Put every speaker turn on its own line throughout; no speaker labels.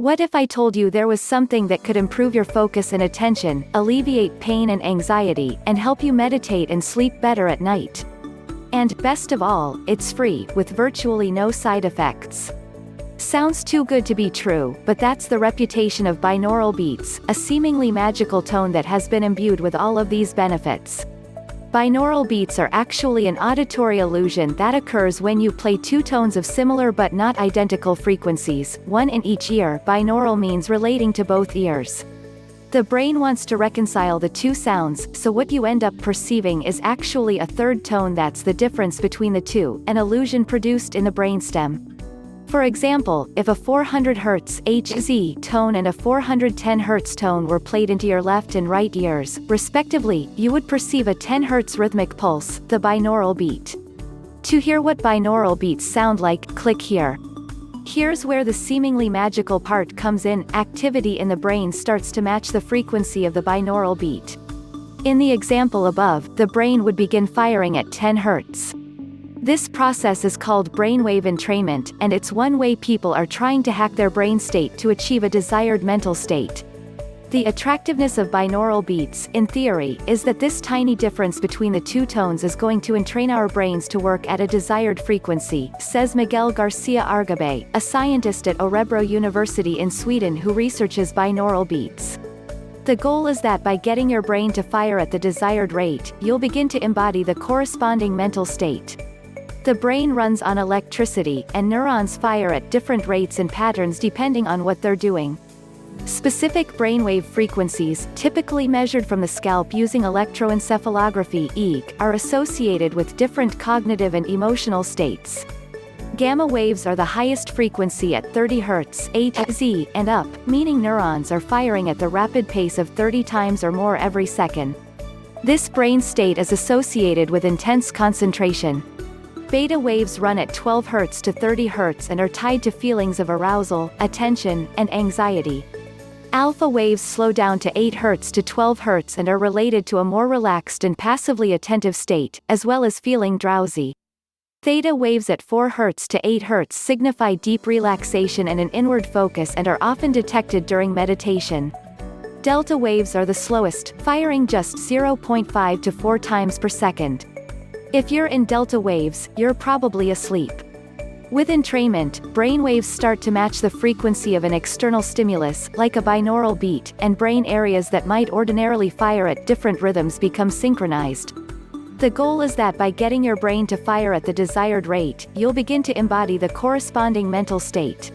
What if I told you there was something that could improve your focus and attention, alleviate pain and anxiety, and help you meditate and sleep better at night? And, best of all, it's free, with virtually no side effects. Sounds too good to be true, but that's the reputation of binaural beats, a seemingly magical tone that has been imbued with all of these benefits. Binaural beats are actually an auditory illusion that occurs when you play two tones of similar but not identical frequencies, one in each ear. Binaural means relating to both ears. The brain wants to reconcile the two sounds, so what you end up perceiving is actually a third tone that's the difference between the two, an illusion produced in the brainstem. For example, if a 400 Hz Hz tone and a 410 Hz tone were played into your left and right ears, respectively, you would perceive a 10 Hz rhythmic pulse, the binaural beat. To hear what binaural beats sound like, click here. Here's where the seemingly magical part comes in. Activity in the brain starts to match the frequency of the binaural beat. In the example above, the brain would begin firing at 10 Hz. This process is called brainwave entrainment, and it's one way people are trying to hack their brain state to achieve a desired mental state. The attractiveness of binaural beats, in theory, is that this tiny difference between the two tones is going to entrain our brains to work at a desired frequency, says Miguel Garcia Argabe, a scientist at Örebro University in Sweden who researches binaural beats. The goal is that by getting your brain to fire at the desired rate, you'll begin to embody the corresponding mental state. The brain runs on electricity, and neurons fire at different rates and patterns depending on what they're doing. Specific brainwave frequencies, typically measured from the scalp using electroencephalography (EEG), are associated with different cognitive and emotional states. Gamma waves are the highest frequency at 30 Hz Hz and up, meaning neurons are firing at the rapid pace of 30 times or more every second. This brain state is associated with intense concentration. Beta waves run at 12 Hz to 30 Hz and are tied to feelings of arousal, attention, and anxiety. Alpha waves slow down to 8 Hz to 12 Hz and are related to a more relaxed and passively attentive state, as well as feeling drowsy. Theta waves at 4 Hz to 8 Hz signify deep relaxation and an inward focus and are often detected during meditation. Delta waves are the slowest, firing just 0.5 to 4 times per second. If you're in delta waves, you're probably asleep. With entrainment, brainwaves start to match the frequency of an external stimulus, like a binaural beat, and brain areas that might ordinarily fire at different rhythms become synchronized. The goal is that by getting your brain to fire at the desired rate, you'll begin to embody the corresponding mental state.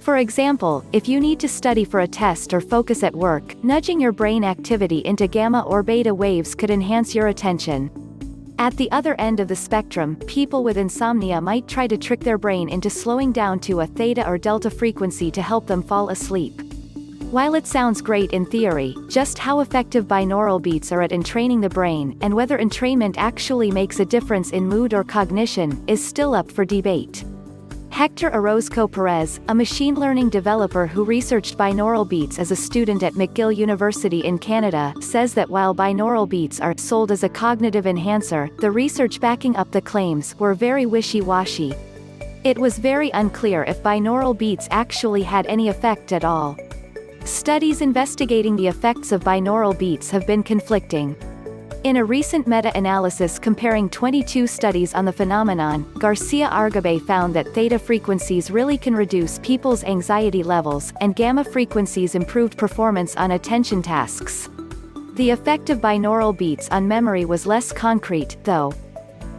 For example, if you need to study for a test or focus at work, nudging your brain activity into gamma or beta waves could enhance your attention. At the other end of the spectrum, people with insomnia might try to trick their brain into slowing down to a theta or delta frequency to help them fall asleep. While it sounds great in theory, just how effective binaural beats are at entraining the brain, and whether entrainment actually makes a difference in mood or cognition, is still up for debate. Hector Orozco Perez, a machine learning developer who researched binaural beats as a student at McGill University in Canada, says that while binaural beats are sold as a cognitive enhancer, the research backing up the claims were very wishy-washy. It was very unclear if binaural beats actually had any effect at all. Studies investigating the effects of binaural beats have been conflicting. In a recent meta-analysis comparing 22 studies on the phenomenon, Garcia Argabe found that theta frequencies really can reduce people's anxiety levels, and gamma frequencies improved performance on attention tasks. The effect of binaural beats on memory was less concrete, though.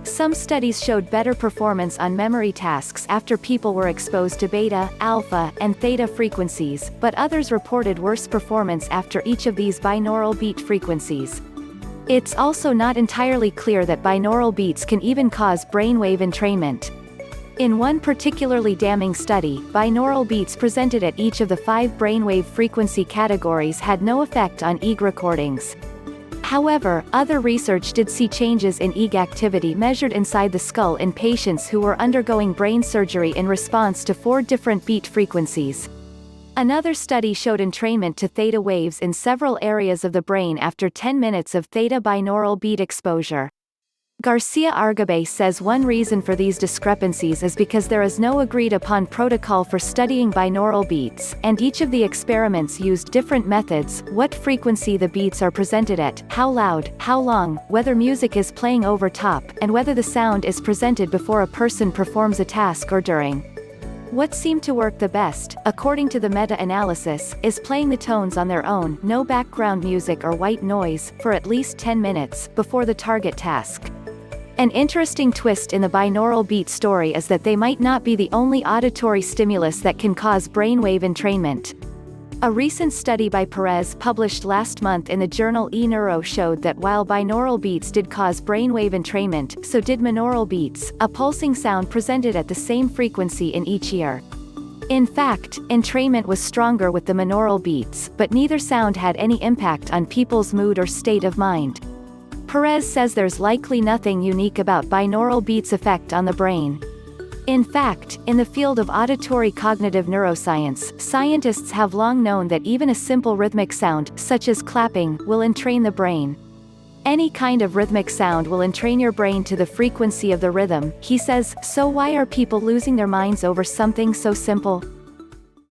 Some studies showed better performance on memory tasks after people were exposed to beta, alpha, and theta frequencies, but others reported worse performance after each of these binaural beat frequencies. It's also not entirely clear that binaural beats can even cause brainwave entrainment. In one particularly damning study, binaural beats presented at each of the 5 brainwave frequency categories had no effect on EEG recordings. However, other research did see changes in EEG activity measured inside the skull in patients who were undergoing brain surgery in response to 4 different beat frequencies. Another study showed entrainment to theta waves in several areas of the brain after 10 minutes of theta binaural beat exposure. Garcia Argabay says one reason for these discrepancies is because there is no agreed-upon protocol for studying binaural beats, and each of the experiments used different methods: what frequency the beats are presented at, how loud, how long, whether music is playing over top, and whether the sound is presented before a person performs a task or during. What seemed to work the best, according to the meta-analysis, is playing the tones on their own, no background music or white noise, for at least 10 minutes, before the target task. An interesting twist in the binaural beat story is that they might not be the only auditory stimulus that can cause brainwave entrainment. A recent study by Perez published last month in the journal eNeuro showed that while binaural beats did cause brainwave entrainment, so did monaural beats, a pulsing sound presented at the same frequency in each ear. In fact, entrainment was stronger with the monaural beats, but neither sound had any impact on people's mood or state of mind. Perez says there's likely nothing unique about binaural beats' effect on the brain. In fact, in the field of auditory cognitive neuroscience, scientists have long known that even a simple rhythmic sound, such as clapping, will entrain the brain. Any kind of rhythmic sound will entrain your brain to the frequency of the rhythm, he says. So why are people losing their minds over something so simple?